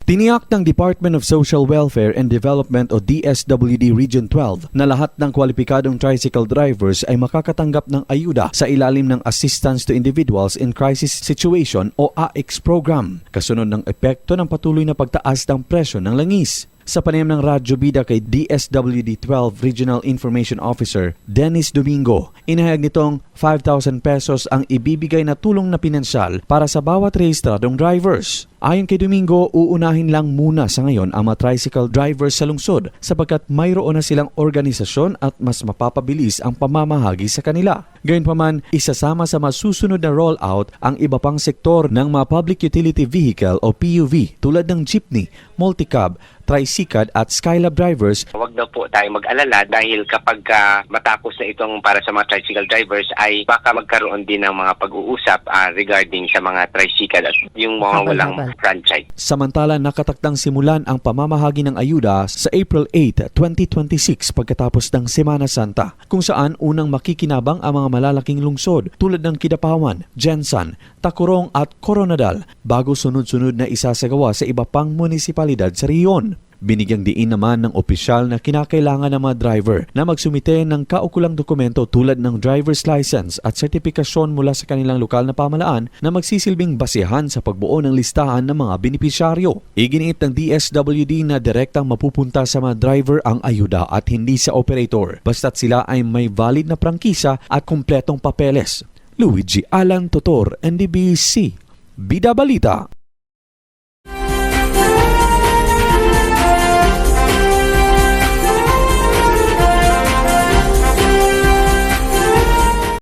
Tiniyak ng Department of Social Welfare and Development o DSWD Region 12 na lahat ng kwalipikadong tricycle drivers ay makakatanggap ng ayuda sa ilalim ng Assistance to Individuals in Crisis Situation o AICS program, kasunod ng epekto ng patuloy na pagtaas ng presyo ng langis. Sa panayam ng Radyo Bida kay DSWD 12 Regional Information Officer Dennis Domingo, inahayag nitong 5,000 pesos ang ibibigay na tulong na pinansyal para sa bawat rehistradong drivers. Ayon kay Domingo, uunahin lang muna sa ngayon ang mga tricycle drivers sa lungsod sapagkat mayroon na silang organisasyon at mas mapapabilis ang pamamahagi sa kanila. Gayunpaman, isasama sa masusunod na rollout ang iba pang sektor ng mga public utility vehicle o PUV tulad ng jeepney, multicab, tricycad at skylab drivers. Huwag na po tayo mag-alala dahil kapag matapos na itong para sa mga tricycle drivers ay baka magkaroon din ng mga pag-uusap regarding sa mga tricycle at yung mga walang franchise. Samantala, nakatakdang simulan ang pamamahagi ng ayuda sa April 8, 2026 pagkatapos ng Semana Santa, kung saan unang makikinabang ang mga malalaking lungsod tulad ng Kidapawan, Jensan, Tacurong at Coronadal bago sunod-sunod na isasagawa sa iba pang munisipalidad sa rehiyon. Binigyang diin naman ng opisyal na kinakailangan ng mga driver na magsumite ng kaukulang dokumento tulad ng driver's license at sertipikasyon mula sa kanilang lokal na pamahalaan na magsisilbing basehan sa pagbuo ng listahan ng mga benepisyaryo. Iginiit ng DSWD na direktang mapupunta sa mga driver ang ayuda at hindi sa operator, basta't sila ay may valid na prangkisa at kumpletong papeles. Luigi Alan Totor, NDBC, Bida Balita.